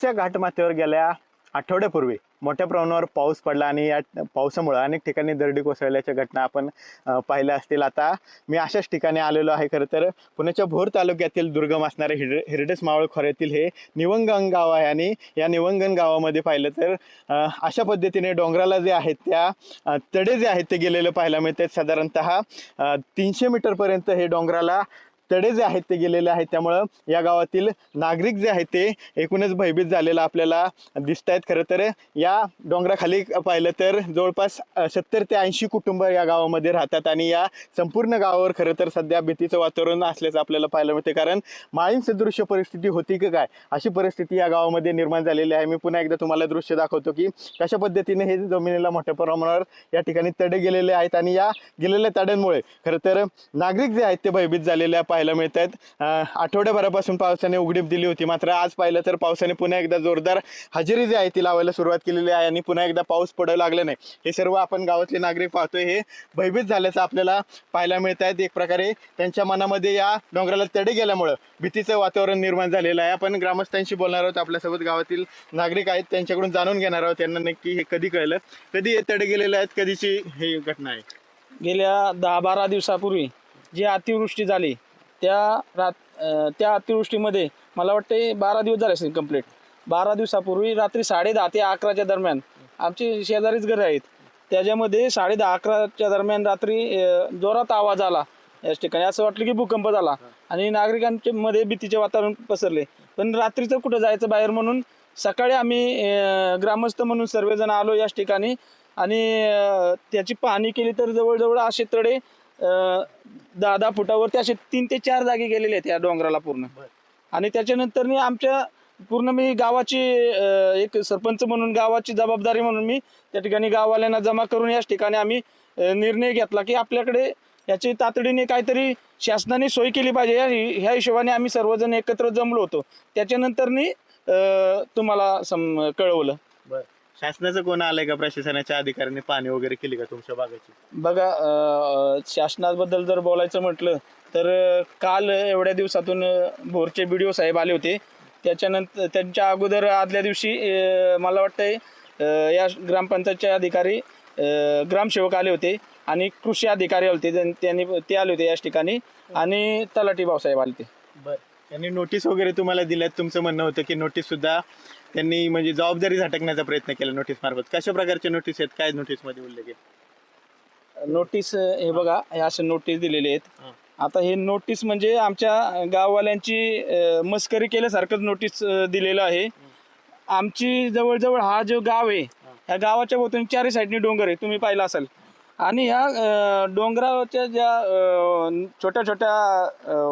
च्या घाटमाथ्यावर गेल्या आठवड्यापूर्वी मोठ्या प्रमाणावर पाऊस पडला आणि या पावसामुळे अनेक ठिकाणी दरडी कोसळल्याच्या घटना आपण पाहिल्या असतील. आता मी अशाच ठिकाणी आलेलो आहे. खरं तर पुण्याच्या भोर तालुक्यातील दुर्गम असणारे हिरडेस मावळ खोऱ्यातील हे निवंगण गाव आहे आणि या निवंगण गावामध्ये पाहिलं तर अशा पद्धतीने डोंगराला जे आहेत त्या तडे जे आहेत ते गेलेले पाहायला मिळतात. साधारणतः 300 मीटरपर्यंत हे डोंगराला तडे जे आहेत ते गेलेले आहेत. त्यामुळं या गावातील नागरिक जे आहेत ते एकूणच भयभीत झालेला आपल्याला दिसत आहेत. खरं तर या डोंगराखाली पाहिलं तर जवळपास 70 ते 80 कुटुंब या गावामध्ये राहतात आणि या संपूर्ण गावावर खरं तर सध्या भीतीचं वातावरण असल्याचं आपल्याला पाहायला मिळते. कारण माळीण सदृश्य परिस्थिती होती की काय अशी परिस्थिती या गावामध्ये निर्माण झालेली आहे. मी पुन्हा एकदा तुम्हाला दृश्य दाखवतो की कशा पद्धतीने हे जमिनीला मोठ्या प्रमाणावर या ठिकाणी तडे गेलेले आहेत आणि या गेलेल्या तड्यांमुळे खरं तर नागरिक जे आहेत ते भयभीत झालेले पाहायला मिळतात. आठवड्याभरापासून पावसाने उघडीप दिली होती, मात्र आज पाहिलं तर पावसाने पुन्हा एकदा जोरदार हजेरी जी आहे ती लावायला सुरुवात केलेली आहे आणि पुन्हा एकदा पाऊस पडायला लागला नाही. हे सर्व आपण गावातले नागरिक पाहतोय हे भयभीत झाल्याचं आपल्याला पाहायला मिळत आहे. एक प्रकारे त्यांच्या मनामध्ये या डोंगराला तडे गेल्यामुळं भीतीचं वातावरण निर्माण झालेलं आहे. आपण ग्रामस्थांशी बोलणार आहोत, आपल्यासोबत गावातील नागरिक आहेत, त्यांच्याकडून जाणून घेणार आहोत त्यांना नक्की हे कधी कळलं, कधी हे तडे गेलेले आहेत, कधीची ही घटना आहे. गेल्या 10-12 दिवसापूर्वी जी अतिवृष्टी झाली त्या अतिवृष्टीमध्ये मला वाटते 12 दिवस झाले असेल कंप्लीट. 12 दिवसापूर्वी रात्री 10:30 ते 11च्या दरम्यान आमचे शेजारीच घरं आहेत, त्याच्यामध्ये 10:30-11च्या दरम्यान रात्री जोरात आवाज आला. याच ठिकाणी असं वाटलं की भूकंप झाला आणि नागरिकांच्या मध्ये भीतीचे वातावरण पसरले. पण रात्रीचं कुठं जायचं बाहेर म्हणून सकाळी आम्ही ग्रामस्थ म्हणून सर्वजण आलो याच ठिकाणी आणि त्याची पाहणी केली तर जवळजवळ असे तडे 10-10 फुटावरती असे 3 ते 4 जागे गेलेले आहेत या डोंगराला पूर्ण. आणि त्याच्यानंतर आमच्या पूर्ण मी गावाची एक सरपंच म्हणून गावाची जबाबदारी म्हणून मी त्या ठिकाणी गाववाल्यांना जमा करून याच ठिकाणी आम्ही निर्णय घेतला की आपल्याकडे याची तातडीने काहीतरी शासनाने सोय केली पाहिजे. ह्या हिशोबाने आम्ही सर्वजण एकत्र जमलो होतो. त्याच्यानंतर तुम्हाला कळवलं. शासनाचं कोण आलंय का, प्रशासनाच्या अधिकाऱ्यांनी पाणी वगैरे केली का तुमच्या बागेची? बघा, शासनाबद्दल जर बोलायचं म्हटलं तर काल एवढ्या दिवसातून भोरचे BDO साहेब आले होते. त्याच्यानंतर त्यांच्या अगोदर आदल्या दिवशी मला वाटतंय या ग्रामपंचायतचे अधिकारी ग्रामसेवक आले होते आणि कृषी अधिकारी आले होते, ते आले होते याच ठिकाणी आणि तलाठी भाऊसाहेब आले होते. बरं, त्यांनी नोटीस वगैरे तुम्हाला दिल्यात? तुमचं म्हणणं होतं की नोटीस सुद्धा त्यांनी म्हणजे जबाबदारी झटकण्याचा प्रयत्न केला नोटीस मार्फत. कशा प्रकारचे नोटीस आहेत, काय नोटीस मध्ये उल्लेख आहे? नोटीस हे बघा, हे असे नोटीस दिलेले आहेत. आता हे नोटीस म्हणजे आमच्या गाववाल्यांची मस्करी केल्यासारखंच नोटीस दिलेलं आहे. आमची जवळजवळ हा जो गाव आहे ह्या गावाच्या भोवतीने 4 साईडनी डोंगर आहे, तुम्ही पाहिलं असेल. आणि ह्या डोंगराच्या ज्या छोट्या छोट्या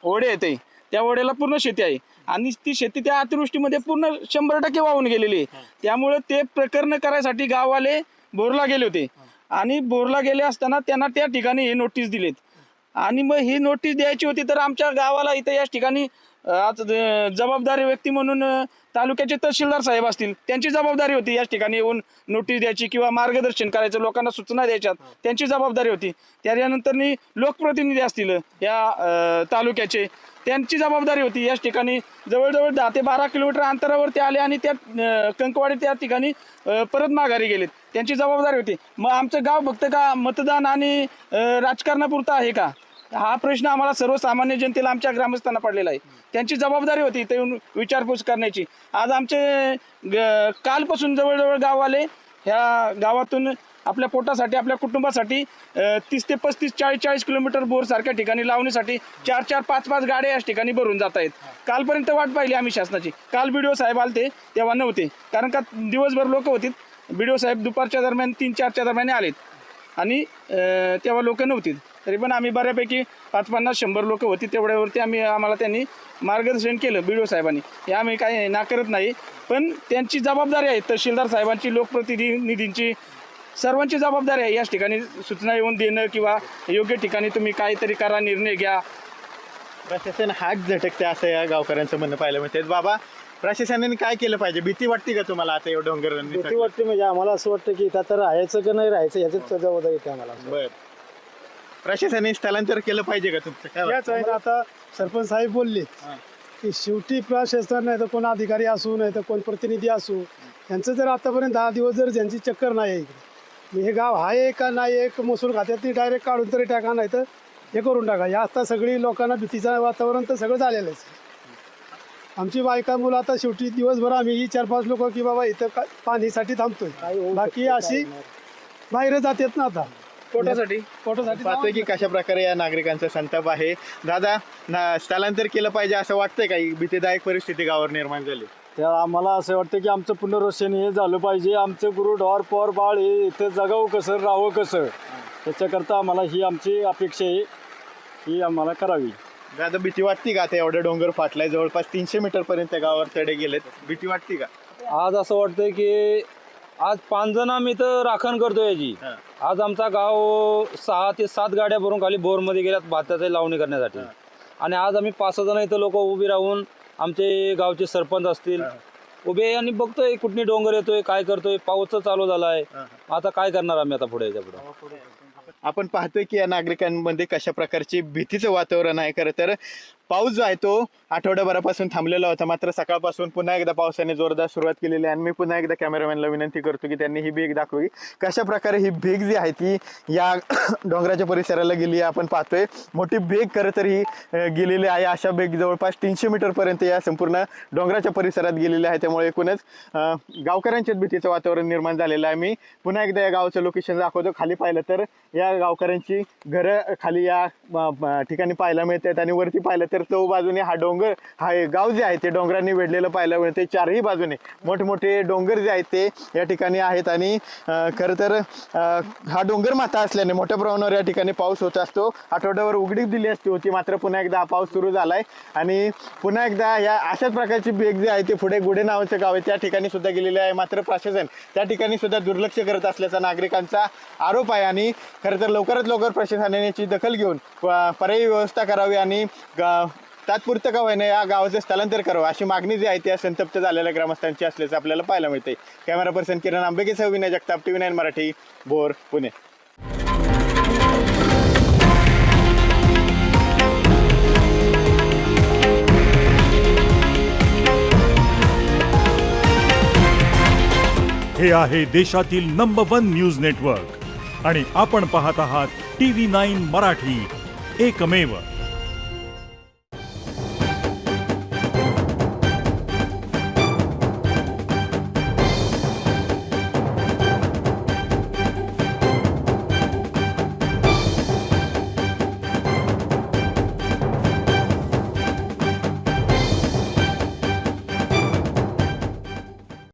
ओढे आहेत त्या ओढ्याला पूर्ण शेती आहे आणि ती शेती त्या अतिवृष्टीमध्ये पूर्ण 100% वाहून गेलेली आहे. त्यामुळे ते प्रकरण करायसाठी गाववाले बोरला गेले होते आणि बोरला गेले असताना त्यांना त्या ठिकाणी हे नोटीस दिलेत. आणि मग ही नोटीस द्यायची होती तर आमच्या गावाला इथं याच ठिकाणी आज जबाबदारी व्यक्ती म्हणून तालुक्याचे तहसीलदार साहेब असतील, त्यांची जबाबदारी होती याच ठिकाणी येऊन नोटीस द्यायची किंवा मार्गदर्शन करायचं, लोकांना सूचना द्यायच्या, त्यांची जबाबदारी होती. त्याच्यानंतर लोकप्रतिनिधी असतील या तालुक्याचे, त्यांची जबाबदारी होती. याच ठिकाणी जवळजवळ 10 ते 12 किलोमीटर अंतरावरती आले आणि त्या कंकवाडी त्या ठिकाणी परत माघारी गेलेत, त्यांची जबाबदारी होती. मग आमचं गाव फक्त का मतदान आणि राजकारणापुरतं आहे का, हा प्रश्न आम्हाला सर्वसामान्य जनतेला आमच्या ग्रामस्थांना पडलेला आहे. त्यांची जबाबदारी होती इथे येऊन विचारपूस करण्याची. आज आमचे कालपासून जवळजवळ गाववाले ह्या गावातून आपल्या पोटासाठी आपल्या कुटुंबासाठी 30 ते 35 40 किलोमीटर बोर सारख्या ठिकाणी लावण्यासाठी 4 5 गाड्या याच ठिकाणी भरून जात आहेत. कालपर्यंत वाट पाहिली आम्ही शासनाची. काल BDO साहेब आलते तेव्हा नव्हते, कारण का दिवसभर लोक होती. BDO साहेब दुपारच्या दरम्यान 3-4च्या दरम्यान आलेत आणि तेव्हा लोक नव्हती. तरी पण आम्ही बऱ्यापैकी 50-50-100 लोक होती, तेवढ्यावरती आम्हाला त्यांनी मार्गदर्शन केलं BDO साहेबांनी. हे आम्ही काही नाकारत नाही, पण त्यांची जबाबदारी आहे, तहसीलदार साहेबांची, लोकप्रतिनिधींची, सर्वांची जबाबदारी आहे याच ठिकाणी सूचना येऊन देणं किंवा योग्य ठिकाणी तुम्ही काहीतरी करा, निर्णय घ्या. प्रशासन हात झटकते असं या गावकऱ्यांचं म्हणणं पाहायला मिळते. बाबा, प्रशासनाने काय केलं पाहिजे? भीती वाटते का तुम्हाला आता एवढं डोंगर? भीती वाटते म्हणजे आम्हाला असं वाटतं की इथं तर राहायचं का नाही राहायचं याच्यात जबाबदारी येते आम्हाला. बरं, प्रशासनाने स्थलांतर केलं पाहिजे का तुमचं काय? याच आहे ना, आता सरपंच साहेब बोलले की शेवटी प्रशासन नाही तर कोण अधिकारी असू नाही तर कोण प्रतिनिधी असू यांचं जर आतापर्यंत 10 दिवस जर ज्यांची चक्कर नाही आहे इकडे मग हे गाव आहे का नाही एक महसूल खात्यातली डायरेक्ट काढून तरी टाका नाही तर हे करून टाका. या आता सगळी लोकांना भीतीचं वातावरण तर सगळं झालेलं आहे. आमची बायका मुलं आता शेवटी दिवसभर आम्ही 4-5 लोक की बाबा इथं पाणीसाठी थांबतोय बाकी अशी बाहेर जातात ना आता पोटासाठी पाहतोय की कशा प्रकारे या नागरिकांचा संताप आहे. दादा स्थलांतर केलं पाहिजे असं वाटतंय का? भीतीदायक परिस्थिती गावावर निर्माण झाली. त्या आम्हाला असं वाटतं की आमचं पुनर्वसन हे झालं पाहिजे. आमचं गुरु ढोर पोर बाळ हे इथं जगावं कसं राहावं कसं त्याच्याकरता आम्हाला ही आमची अपेक्षा आहे ही आम्हाला करावी. दादा भीती वाटते का? आता एवढं डोंगर फाटलाय जवळपास 300 मीटर पर्यंत गावावर तडे गेलेत. भीती वाटते का? आज असं वाटतंय की आज 5 जण आम्ही इथं राखण करतो याची. आज आमचा गाव 6 ते 7 गाड्या भरून खाली बोरमध्ये गेल्यात भाताची लावणी करण्यासाठी. आणि आज आम्ही 5-6 जण इथं लोक उभी राहून आमचे गावचे सरपंच असतील उभे आणि बघतोय कुठली डोंगर येतोय काय करतोय. पाऊस चालू झाला आहे. आता काय करणार आम्ही आता पुढे याच्या पुढे. आपण पाहतोय की या नागरिकांमध्ये कशा प्रकारची भीतीचं वातावरण आहे. खरं तर पाऊस जो आहे तो आठवड्याभरापासून थांबलेला होता मात्र सकाळपासून पुन्हा एकदा पावसाने जोरदार सुरुवात केलेली आहे. आणि मी पुन्हा एकदा कॅमेरामॅनला विनंती करतो की त्यांनी ही भेग दाखवावी. कशा प्रकारे ही भेग जी आहे ती या डोंगराच्या परिसराला गेली आहे. आपण पाहतोय मोठी भेग खरं तर ही गेलेली आहे. अशा भेग जवळपास 300 मीटर पर्यंत या संपूर्ण डोंगराच्या परिसरात गेलेली आहे. त्यामुळे एकूणच गावकऱ्यांच्याच भीतीचं वातावरण निर्माण झालेलं आहे. मी पुन्हा एकदा या गावचं लोकेशन दाखवतो. खाली पाहिलं तर या गावकऱ्यांची घरं खाली या ठिकाणी पाहायला मिळतात आणि वरती पाहिलं तर चौ बाजूने हा डोंगर हा गाव जे आहे ते डोंगरांनी वेढलेलं पाहायला मिळते. चारही बाजूने मोठमोठे डोंगर जे आहेत ते या ठिकाणी आहेत. आणि खरं तर हा डोंगर माथा असल्याने मोठ्या प्रमाणावर या ठिकाणी पाऊस होत असतो. आठवड्यावर उघडीप दिली असती होती मात्र पुन्हा एकदा हा पाऊस सुरू झालाय आणि पुन्हा एकदा या अशाच प्रकारची भेग जी आहे ते पुढे गुढे नावाचं गाव आहे त्या ठिकाणी सुद्धा गेलेले आहे. मात्र प्रशासन त्या ठिकाणी सुद्धा दुर्लक्ष करत असल्याचा नागरिकांचा आरोप आहे. आणि खरं तर लवकरात लवकर प्रशासनाने याची दखल घेऊन पर्यायी व्यवस्था करावी आणि तात्पुरतं का होईना या गावाचं स्थलांतर करावं अशी मागणी जी आहे त्या संतप्त झालेल्या ग्रामस्थांची असल्याचं आपल्याला पाहायला मिळते. कॅमेरा पर्सन किरण आंबेकेसह विनय जगताप, TV9 मराठी, भोर, पुणे. हे आहे देशातील नंबर 1 न्यूज नेटवर्क आणि आपण पाहत आहात TV9 मराठी, एकमेव.